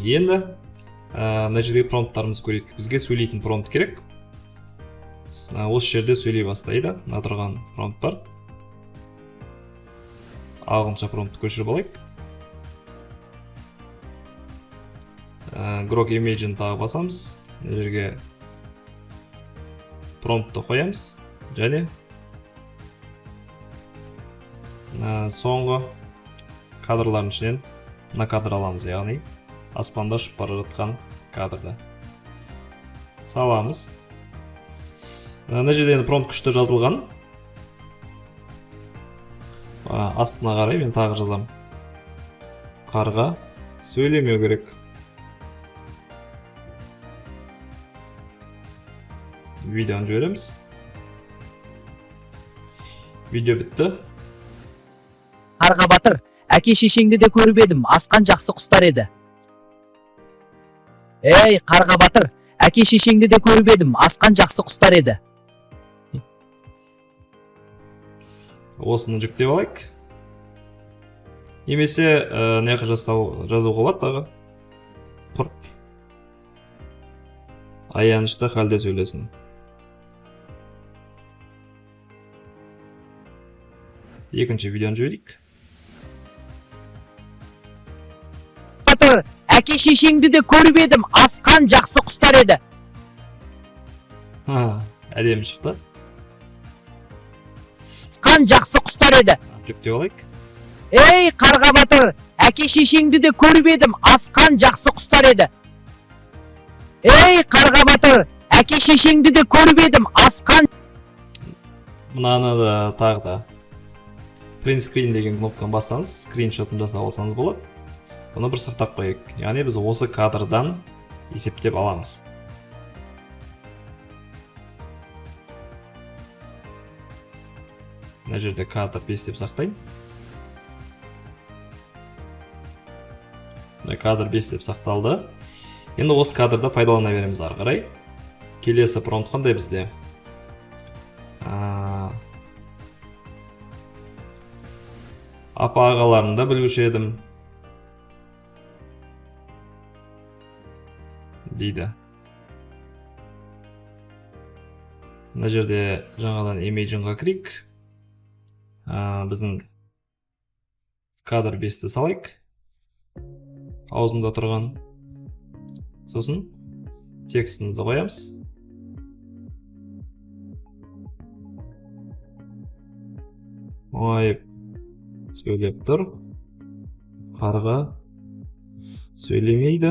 Енді мына жердегі промпттарымызды көрейік. Бізге сөйлейтін промпт керек. Осы жерде сөйлей бастайды. Мына тұрған промпт бар. Ағылшынша промптты көшіріп алайық. Grok Image'ін тағы басамыз. Мына жерге промптты қоямыз. Және соңғы кадрлардың ішінен мына кадр аламыз, яғни аспанда ұшып бара жатқан кадрды саламыз. Мына жерде промпт күшті жазылған. Астына қарай мен тағы жазам. Қарға сөйлемеу керек. Видеоны жібереміз. Видео бітті. Қарға батыр, әке шешеңді де көріп едім, асқан жақсы құстар еді. Ей, қарға батыр, әке шешеңді де көріп едім, асқан жақсы құстар еді. Осыны жүктеп алайық. Немесе неғі жазуға болады тағы. Құр аянышты халде сөйлесін. Екінші видеоны жіберейік. Батыр, әке шешеңді де көріп едім, асқан жақсы құстар еді. Әдемі шықты. Асқан жақсы құстар еді. Жүктеп алайық. Ей, қарға батыр, әке шешеңді де көріп едім, асқан жақсы құстар еді. Ей, қарға батыр, әке шешеңді де көріп едім, асқан... Мынаны да тағы да print screen деген кнопканы бассаңыз, скриншотын жасап алсаңыз болады. Бұны бір сақтап қойайық. Яғни біз осы кадрдан есептеп аламыз. Мына жерде кадр 5 деп сақтайын. Кадр 5 деп сақталды. Енді осы кадрда пайдалана береміз ары қарай. Келесі промпт қандай бізде? Апа ағаларында білуші едім дейді. Мына жерде жаңадан Image'ға кірейік. Біздің кадр 5-ті салайық. Аузында тұрған. Сосын текстімізді қоямыз. Ойып сөйлеп тұр. Қарға сөйлемейді.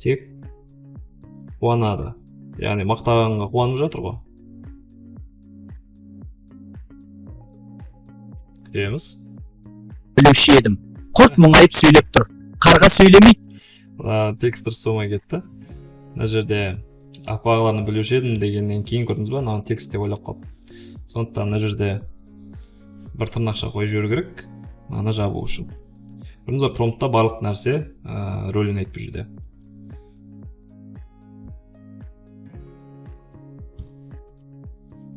Тек қуанады. Яғни мақтағанға қуанып жатыр ғой. Күтеміз. Білуші едім. Құрт мұңайып сөйлеп тұр. Қарға сөйлемейді. Текст дұрыс болмай кетті. Мына жерде апа ағаларны білуші едім дегеннен кейін көрдіңіз бе, мынаны текст деп ойлап қалдым. Сондықтан мына жерде бір тырнақша қойып жіберу керек. Мынаны жабу үшін. Көрдіңіз бе, промптта барлық нәрсе рөлін айтып жүрді.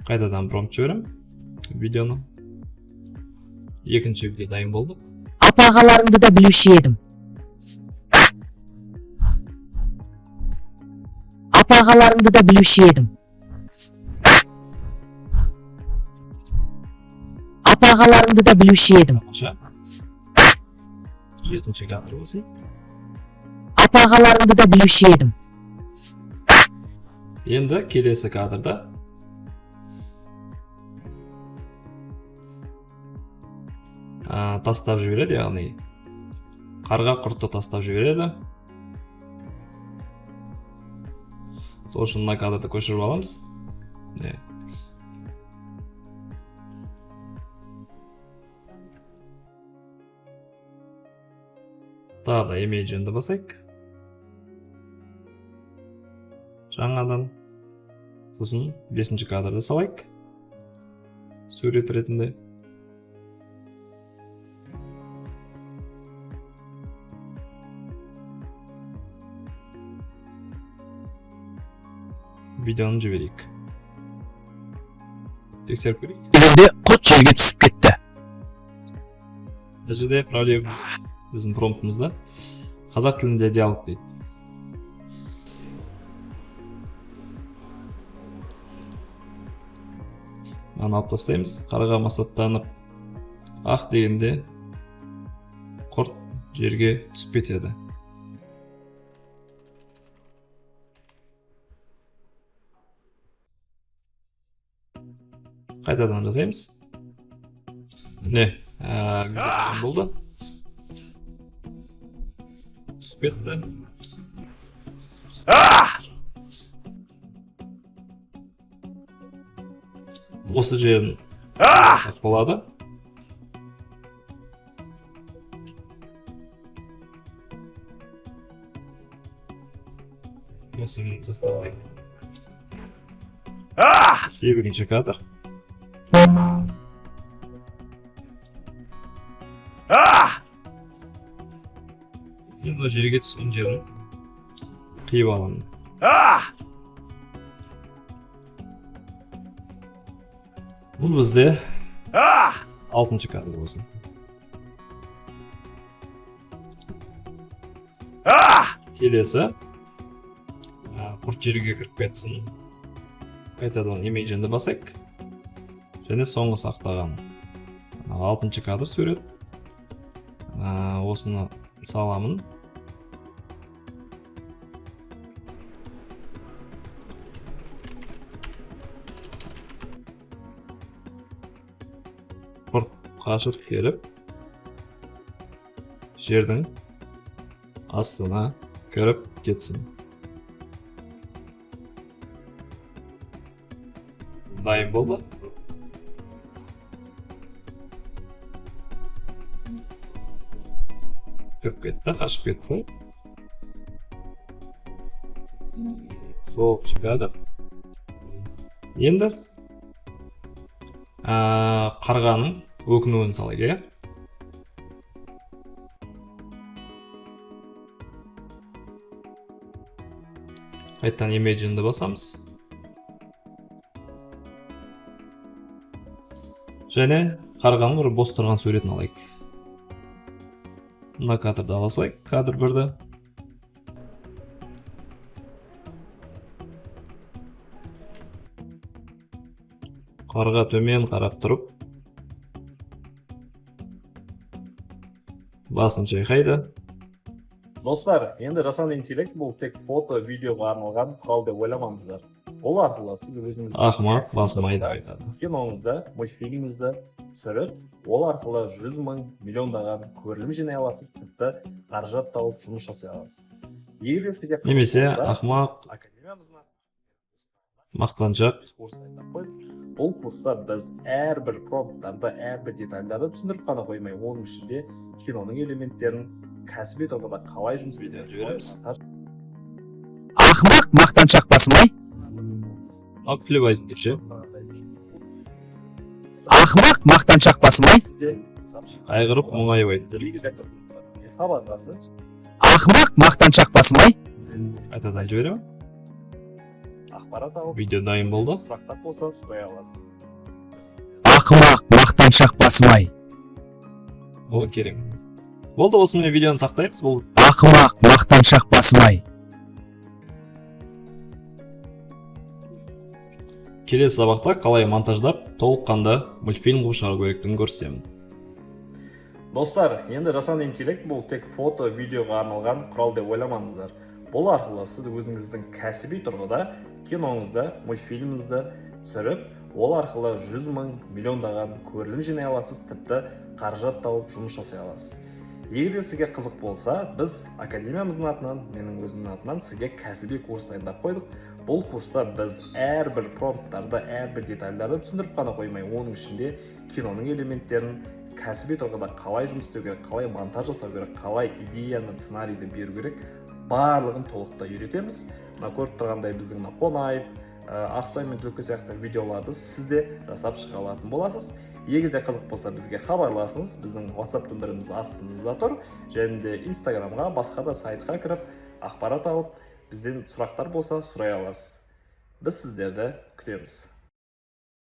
Қайтадан промпт жіберем. Видеоны. Екінші видео дайын болды. Апа ағаларыңды да білуші едім. Апа ағаларыңды да білуші едім. Апа ағаларыңды да білуші едім. Жетінші кадр болсын. Апа ағаларыңды да білуші едім. Енді келесі кадрда тастап жібереді, яғни қарға құртты тастап жібереді. Сол үшін мына кадрды көшіріп аламыз. Тағы да Image'ді басайық. Жаңадан. Сосын 5-ші кадрды салайық. Сурет ретінде. Видеоны жіберейік. Тексеріп көрейік. Дегенде құрт жерге түсіп кетті. Бұл жерде проблема біздің промптымызда. Қазақ тілінде диалог дейді. Мынаны алып тастаймыз. Қарға масаттанып ақ дегенде құрт жерге түсіп кетеді. Қайтадан жазаймыз. Не, болды. Түсіп кетті. Осы жерін сақ болады. Осы жерін сақталайық. 8-ші кадр. Енді жерге түскен жерін қиып аламын. Бұл бізде 6-ші кадр болсын. Келесі құрт жерге кіріп кетсін. Қайтадан имейджінді басайық. Және соңғы сақтаған 6-ші кадр сурет. Осыны саламын. Құрт қашып келіп, жердің астына кіріп кетсін. Дайын болды. Кіріп кетті, қашып кетті. Соғып шығады. Енді қарғаның өкінуін салайық. Қайттан имейджінді басамыз. Және қарғаның бір бос тұрған суретін алайық. Мына кадрды ала салайық. Кадр 1-ді. Қарға төмен қарап тұрып, басын шайқайды. Достар, енді жасанды интеллект бұл тек фото, видеоға арналған құрал деп ойламаңыздар. Ол арқылы сіз өзіңізді Ақымақ басымайды айтады. киноңызды, мультфильміңізді түсіріп, ол арқылы 100 мың, миллиондаған көрілім жинай аласыз, тіпті қаражат тауып жұмыс жасай аласыз. Егер сізге Немесе ақымақ, мақтаншақ. Бұл курста біз әрбір промпттарды, әрбір детальдарды түсіндіріп қана қоймай, оның ішінде киноның элементтерін кәсіби тұрғыда қалай жұмыс істейтінін жібереміз. Ақымақ мақтаншақ басымай. Ақ күліп айтып ше. Ақымақ мақтаншақ басымай. Қайғырып мұңайып айтты. Хабарласыңыз. Ақымақ мақтаншақ басымай. Қайтадан жіберемін. Ақпарат алып, Видео дайын болды. сұрақтар болса сұрай аласыз. Ақымақ мақтаншақ басымай. Ол керек. Болды, осымен видеоны сақтаймыз. Бұл Ақымақ мақтаншақ басымай. келесі сабақта қалай монтаждап, толыққанды мультфильм қылып шығару керектігін көрсетемін. Достар, енді жасанды интеллект бұл тек фото, видеоға арналған құрал деп ойламаңыздар. Бұл арқылы сіз өзіңіздің кәсіби тұрғыда киноңызды, мультфильміңізді түсіріп, ол арқылы 100 мың, миллиондаған көрілім жинай аласыз, тіпті қаражат тауып жұмыс жасай аласыз. Егер сізге қызық болса, біз академиямыздың атынан, менің өзімнің атынан сізге кәсіби курс дайындап қойдық. Бұл курста біз әрбір промпттарды, әрбір детальдарды түсіндіріп қана қоймай, оның ішінде киноның элементтерін кәсіби тұрғыда қалай жұмыс істеу керек, қалай монтаж жасау керек, қалай идеяны, сценарийді беру керек, барлығын толықтай үйретеміз. Мына көріп тұрғандай біздің қонайып, Арсай мен Түлкі сияқты видеоларды сіз де жасап шыға алатын боласыз. Егер де қызық болса бізге хабарласыңыз, біздің WhatsApp нөміріміз астымызда тұр. Және де Instagramға, басқа да сайтқа кіріп, ақпарат алып, бізден сұрақтар болса сұрай аласыз. Біз сіздерді күтеміз.